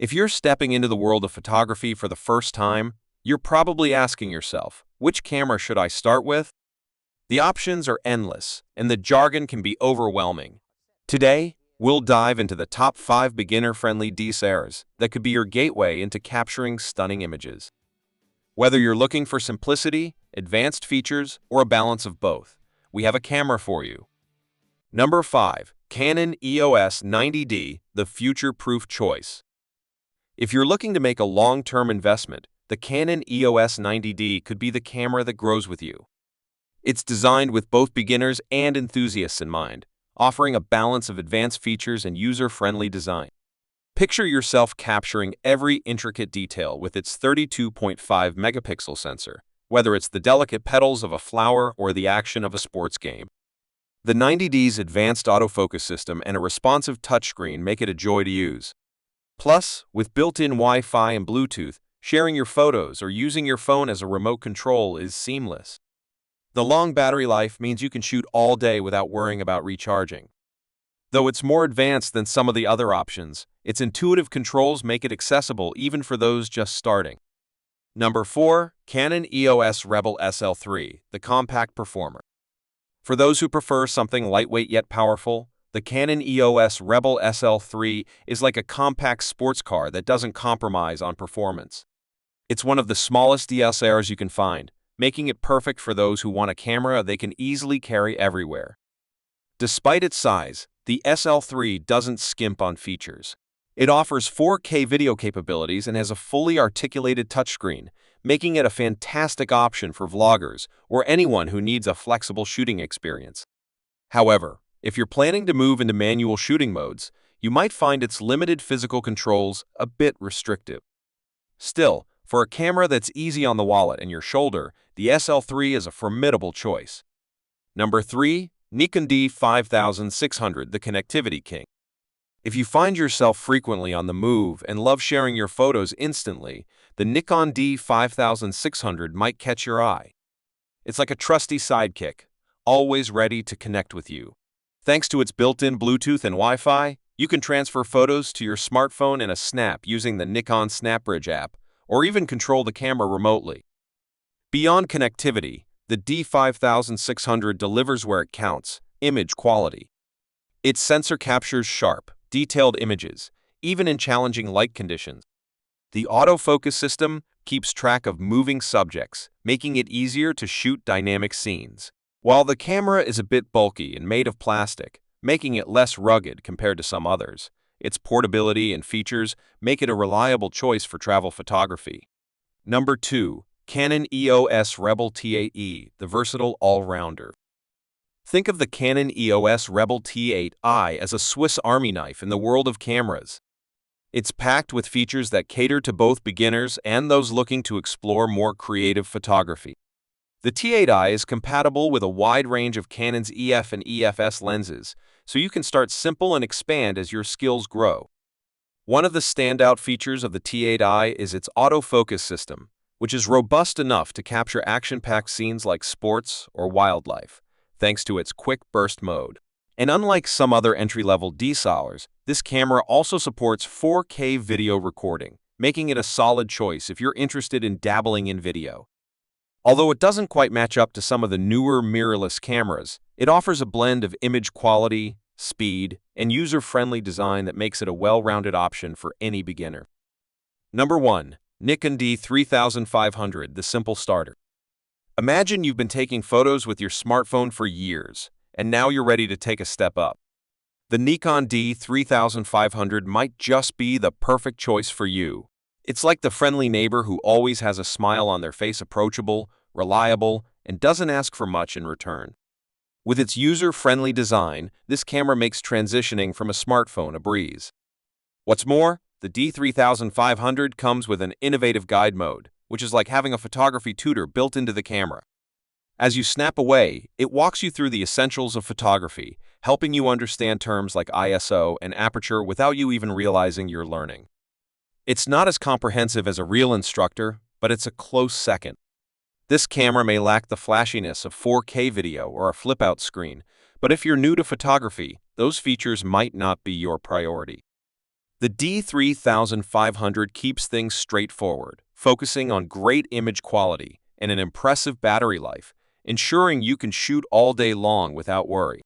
If you're stepping into the world of photography for the first time, you're probably asking yourself, which camera should I start with? The options are endless, and the jargon can be overwhelming. Today, we'll dive into the top 5 beginner-friendly DSLRs that could be your gateway into capturing stunning images. Whether you're looking for simplicity, advanced features, or a balance of both, we have a camera for you. Number 5. Canon EOS 90D, the future-proof choice. If you're looking to make a long-term investment, the Canon EOS 90D could be the camera that grows with you. It's designed with both beginners and enthusiasts in mind, offering a balance of advanced features and user-friendly design. Picture yourself capturing every intricate detail with its 32.5 megapixel sensor, whether it's the delicate petals of a flower or the action of a sports game. The 90D's advanced autofocus system and a responsive touchscreen make it a joy to use. Plus, with built-in Wi-Fi and Bluetooth, sharing your photos or using your phone as a remote control is seamless. The long battery life means you can shoot all day without worrying about recharging. Though it's more advanced than some of the other options, its intuitive controls make it accessible even for those just starting. Number 4. Canon EOS Rebel SL3, the compact performer. For those who prefer something lightweight yet powerful, the Canon EOS Rebel SL3 is like a compact sports car that doesn't compromise on performance. It's one of the smallest DSLRs you can find, making it perfect for those who want a camera they can easily carry everywhere. Despite its size, the SL3 doesn't skimp on features. It offers 4K video capabilities and has a fully articulated touchscreen, making it a fantastic option for vloggers or anyone who needs a flexible shooting experience. However, if you're planning to move into manual shooting modes, you might find its limited physical controls a bit restrictive. Still, for a camera that's easy on the wallet and your shoulder, the SL3 is a formidable choice. Number 3. Nikon D5600, the connectivity king. If you find yourself frequently on the move and love sharing your photos instantly, the Nikon D5600 might catch your eye. It's like a trusty sidekick, always ready to connect with you. Thanks to its built-in Bluetooth and Wi-Fi, you can transfer photos to your smartphone in a snap using the Nikon SnapBridge app, or even control the camera remotely. Beyond connectivity, the D5600 delivers where it counts: image quality. Its sensor captures sharp, detailed images, even in challenging light conditions. The autofocus system keeps track of moving subjects, making it easier to shoot dynamic scenes. While the camera is a bit bulky and made of plastic, making it less rugged compared to some others, its portability and features make it a reliable choice for travel photography. Number 2. Canon EOS Rebel T8i, the versatile all-rounder. Think of the Canon EOS Rebel T8i as a Swiss Army knife in the world of cameras. It's packed with features that cater to both beginners and those looking to explore more creative photography. The T8i is compatible with a wide range of Canon's EF and EFS lenses, so you can start simple and expand as your skills grow. One of the standout features of the T8i is its autofocus system, which is robust enough to capture action-packed scenes like sports or wildlife, thanks to its quick burst mode. And unlike some other entry-level DSLRs, this camera also supports 4K video recording, making it a solid choice if you're interested in dabbling in video. Although it doesn't quite match up to some of the newer mirrorless cameras, it offers a blend of image quality, speed, and user-friendly design that makes it a well-rounded option for any beginner. Number 1. Nikon D5600, the simple starter. Imagine you've been taking photos with your smartphone for years, and now you're ready to take a step up. The Nikon D5600 might just be the perfect choice for you. It's like the friendly neighbor who always has a smile on their face, approachable, reliable, and doesn't ask for much in return. With its user-friendly design, this camera makes transitioning from a smartphone a breeze. What's more, the D5600 comes with an innovative guide mode, which is like having a photography tutor built into the camera. As you snap away, it walks you through the essentials of photography, helping you understand terms like ISO and aperture without you even realizing you're learning. It's not as comprehensive as a real instructor, but it's a close second. This camera may lack the flashiness of 4K video or a flip-out screen, but if you're new to photography, those features might not be your priority. The D3500 keeps things straightforward, focusing on great image quality and an impressive battery life, ensuring you can shoot all day long without worry.